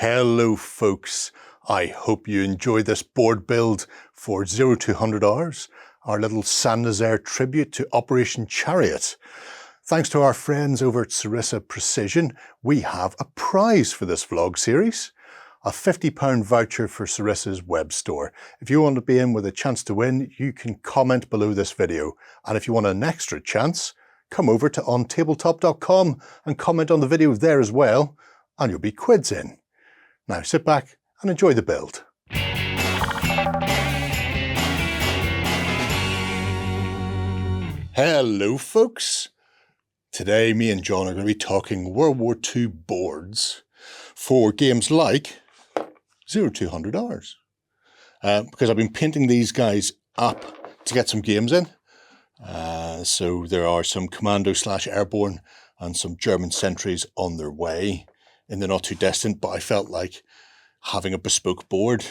Hello folks, I hope you enjoyed this board build for 0 to 100 hours, our little Saint Nazaire tribute to Operation Chariot. Thanks to our friends over at Sarissa Precision, we have a prize for this vlog series. A £50 voucher for Sarissa's web store. If you want to be in with a chance to win, you can comment below this video. And if you want an extra chance, come over to OnTableTop.com and comment on the video there as well, and you'll be quids in. Now sit back and enjoy the build. Hello folks. Today me and John are going to be talking World War II boards for games like 0 to 100 hours. Because I've been painting these guys up to get some games in. So there are some commando/airborne and some German sentries on their way in the not too distant, but I felt like having a bespoke board.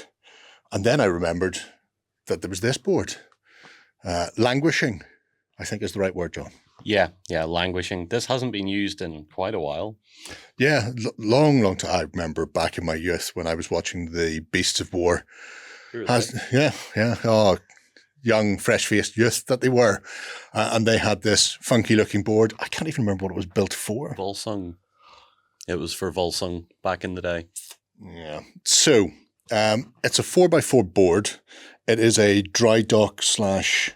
And then I remembered that there was this board. Languishing, I think is the right word, John. Yeah, languishing. This hasn't been used in quite a while. Yeah, long time. I remember back in my youth when I was watching the Beasts of War. Yeah. Oh, young, fresh-faced youth that they were. And they had this funky-looking board. I can't even remember what it was built for. Volsung. It was for Volsung back in the day. Yeah. So, it's a 4x4 board. It is a dry dock/pier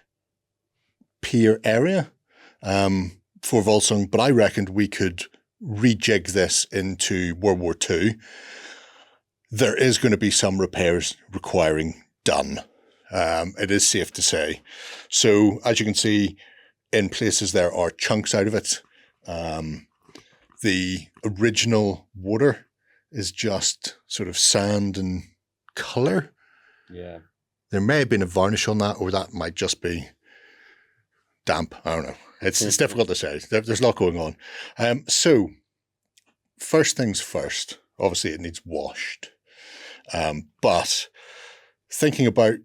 area. For Volsung, but I reckoned we could rejig this into World War II. There is going to be some repairs requiring done. It is safe to say. So as you can see, in places there are chunks out of it. The original water is just sort of sand and colour. Yeah. There may have been a varnish on that, or that might just be damp. I don't know. It's difficult to say. There's a lot going on. So, first things first, obviously it needs washed. But thinking about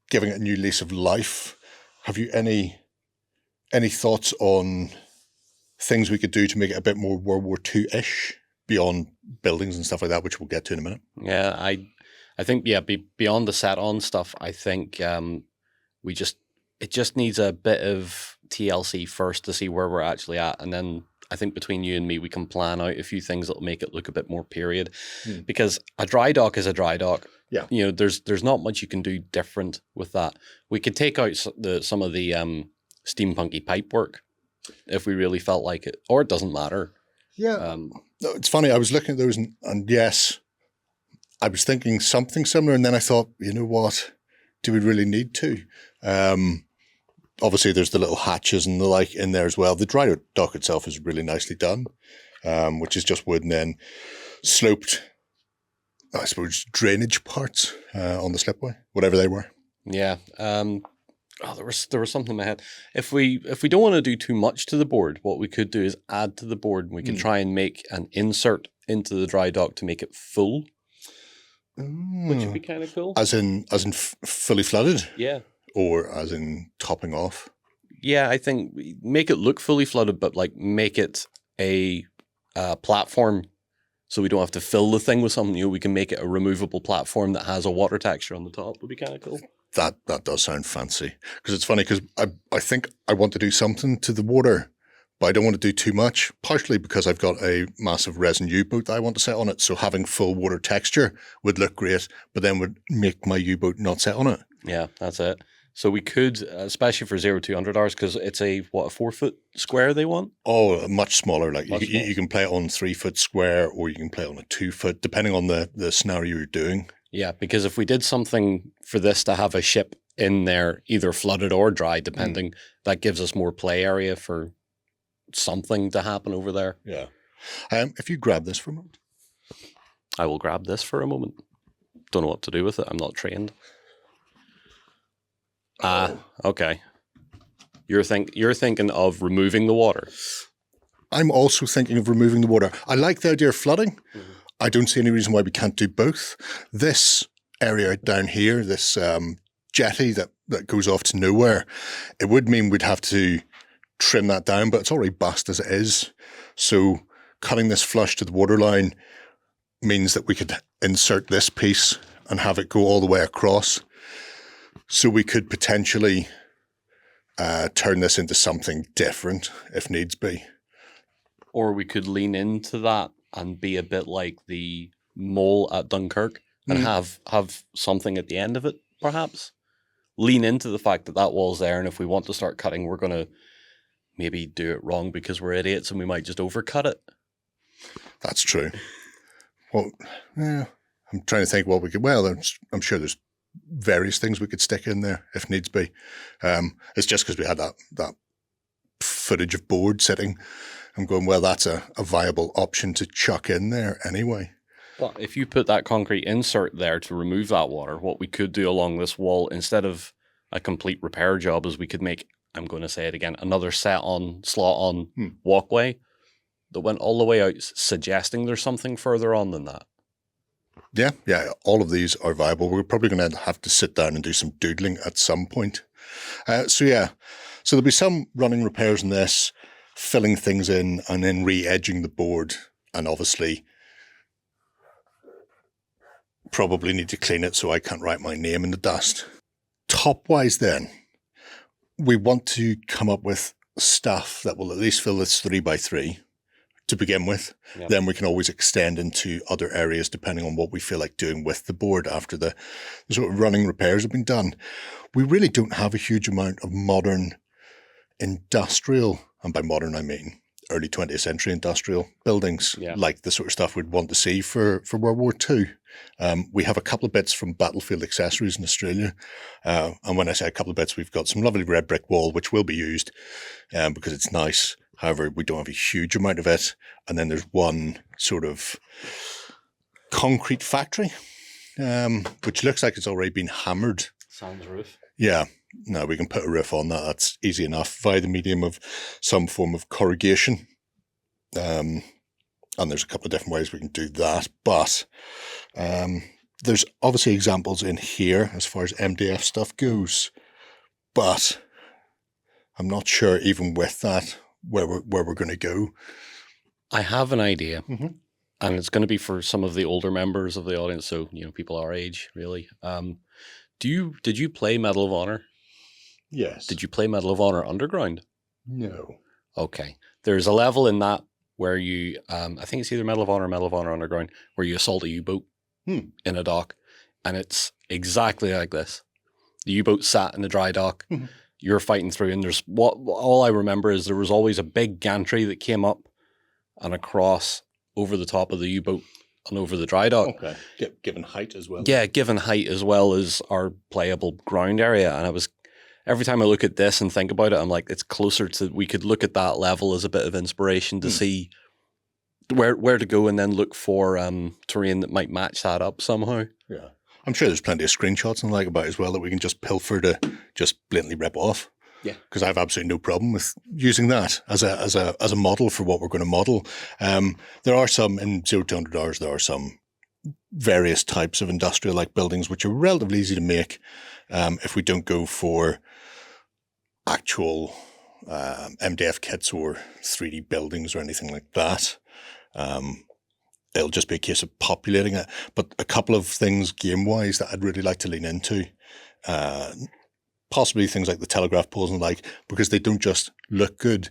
giving it a new lease of life, have you any thoughts on things we could do to make it a bit more World War II-ish beyond buildings and stuff like that, which we'll get to in a minute? Yeah, I think, beyond the set-on stuff, I think it just needs a bit of TLC first to see where we're actually at. And then I think between you and me, we can plan out a few things that'll make it look a bit more period. Because a dry dock is a dry dock. Yeah. You know, there's not much you can do different with that. We could take out some of the steampunky pipework if we really felt like it, or it doesn't matter. Yeah. No, it's funny. I was looking at those and yes, I was thinking something similar. And then I thought, you know what? Do we really need to? Obviously, there's the little hatches and the like in there as well. The dry dock itself is really nicely done, which is just wood and then sloped, I suppose, drainage parts on the slipway, whatever they were. Yeah. There was something in my head. If we don't want to do too much to the board, what we could do is add to the board. We could try and make an insert into the dry dock to make it full, which would be kind of cool. As in fully flooded? Yeah. Or as in topping off? Yeah, I think make it look fully flooded, but like make it a platform so we don't have to fill the thing with something. You know, we can make it a removable platform that has a water texture on the top. Would be kind of cool. That does sound fancy. Because it's funny because I think I want to do something to the water, but I don't want to do too much, partially because I've got a massive resin U-boat that I want to set on it. So having full water texture would look great, but then would make my U-boat not set on it. Yeah, that's it. So we could, especially for 0 to 100 hours, because it's a 4-foot square they want? Oh, much smaller. Like you can play it on 3-foot square, or you can play it on a 2-foot, depending on the scenario you're doing. Yeah, because if we did something for this to have a ship in there, either flooded or dry, depending, that gives us more play area for something to happen over there. Yeah. If you grab this for a moment. I will grab this for a moment. Don't know what to do with it. I'm not trained. Okay. You're thinking of removing the water. I'm also thinking of removing the water. I like the idea of flooding. I don't see any reason why we can't do both. This area down here, this jetty that goes off to nowhere, it would mean we'd have to trim that down, but it's already bust as it is. So cutting this flush to the waterline means that we could insert this piece and have it go all the way across. So we could potentially turn this into something different if needs be. Or we could lean into that and be a bit like the mole at Dunkirk and have something at the end of it, perhaps. Lean into the fact that wall's there, and if we want to start cutting, we're going to maybe do it wrong because we're idiots and we might just overcut it. That's true. Well, yeah, I'm trying to think what we could... Well, I'm sure there's various things we could stick in there if needs be. It's just because we had that footage of board sitting. I'm going, well, that's a viable option to chuck in there anyway. But if you put that concrete insert there to remove that water, what we could do along this wall, instead of a complete repair job, is we could make, I'm going to say it again, another slot on walkway that went all the way out, suggesting there's something further on than that. Yeah, all of these are viable. We're probably going to have to sit down and do some doodling at some point. So there'll be some running repairs in this, filling things in and then re-edging the board, and obviously probably need to clean it so I can't write my name in the dust. Top-wise then, we want to come up with stuff that will at least fill this 3x3 to begin with. Yep. Then we can always extend into other areas depending on what we feel like doing with the board after the sort of running repairs have been done. We really don't have a huge amount of modern industrial, and by modern I mean early 20th century industrial buildings, like the sort of stuff we'd want to see for World War II. We have a couple of bits from Battlefield Accessories in Australia. And when I say a couple of bits, we've got some lovely red brick wall, which will be used because it's nice. However, we don't have a huge amount of it. And then there's one sort of concrete factory, which looks like it's already been hammered. Sans roof. Yeah. No, we can put a roof on that. That's easy enough via the medium of some form of corrugation. And there's a couple of different ways we can do that. But there's obviously examples in here as far as MDF stuff goes. But I'm not sure even with that where we're going to go. I have an idea. Mm-hmm. And it's going to be for some of the older members of the audience. So, people our age, really. Did you play Medal of Honor? Yes. Did you play Medal of Honor Underground? No. Okay. There's a level in that where you, I think it's either Medal of Honor or Medal of Honor Underground, where you assault a U-boat in a dock. And it's exactly like this. The U-boat sat in the dry dock. Mm-hmm. You're fighting through, and there's all I remember is there was always a big gantry that came up and across over the top of the U-boat and over the dry dock. Okay. Given height as well. Yeah, given height as well as our playable ground area. And every time I look at this and think about it, I'm like, it's closer to, we could look at that level as a bit of inspiration to see where to go and then look for terrain that might match that up somehow. Yeah. I'm sure there's plenty of screenshots and like about as well that we can just pilfer to just blatantly rip off. Yeah. Because I have absolutely no problem with using that as a model for what we're going to model. There are some in 0 to 100 hours, there are some various types of industrial-like buildings which are relatively easy to make if we don't go for actual MDF kits or 3D buildings or anything like that. It'll just be a case of populating it. But a couple of things game-wise that I'd really like to lean into, possibly things like the telegraph poles and like, because they don't just look good.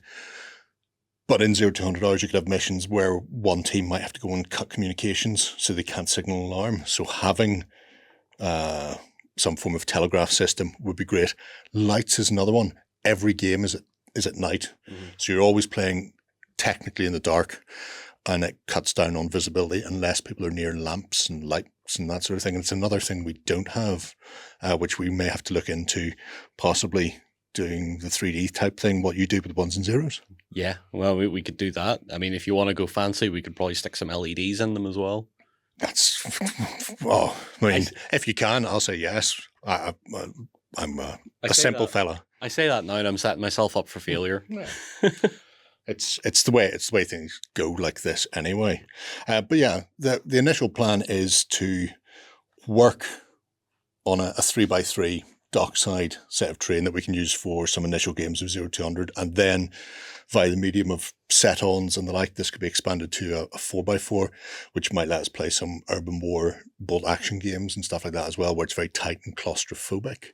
But in 0 to 100 hours, you could have missions where one team might have to go and cut communications so they can't signal alarm. So having some form of telegraph system would be great. Lights is another one. Every game is at night. Mm-hmm. So you're always playing technically in the dark, and it cuts down on visibility unless people are near lamps and lights and that sort of thing. And it's another thing we don't have, which we may have to look into, possibly doing the 3D type thing, what you do with the ones and zeros. Yeah, well, we could do that. I mean, if you want to go fancy, we could probably stick some LEDs in them as well. That's, if you can, I'll say yes. I'm a simple fella. I say that now and I'm setting myself up for failure. Yeah. It's the way things go like this anyway. But yeah, the initial plan is to work on a 3x3 dockside set of terrain that we can use for some initial games of 0 to 100, and then via the medium of set-ons and the like, this could be expanded to a 4x4, which might let us play some urban war bolt action games and stuff like that as well, where it's very tight and claustrophobic.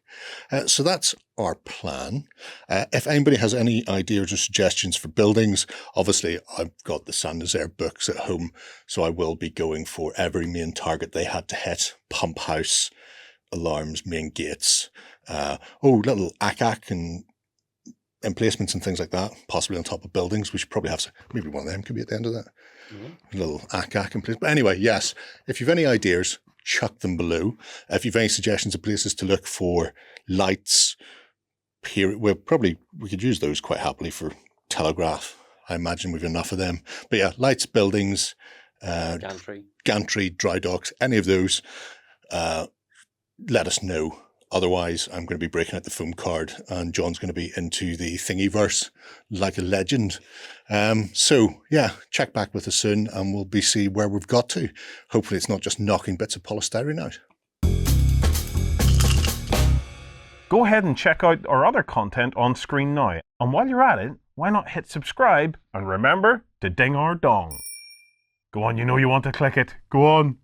So that's our plan. If anybody has any ideas or suggestions for buildings, obviously I've got the Saint Nazaire books at home, so I will be going for every main target they had to hit: pump house, alarms, main gates, little ACAC and emplacements and things like that, possibly on top of buildings. We should probably have maybe one of them could be at the end of that. A little ACAC in place. But anyway, yes, if you've any ideas, chuck them below. If you've any suggestions of places to look for lights, here we could use those quite happily for telegraph. I imagine we've enough of them. But yeah, lights, buildings, gantry, dry docks, any of those, let us know. Otherwise, I'm going to be breaking out the foam card, and John's going to be into the Thingiverse like a legend. So yeah, check back with us soon, and we'll see where we've got to. Hopefully it's not just knocking bits of polystyrene out. Go ahead and check out our other content on screen now. And while you're at it, why not hit subscribe and remember to ding our dong. Go on, you know you want to click it. Go on.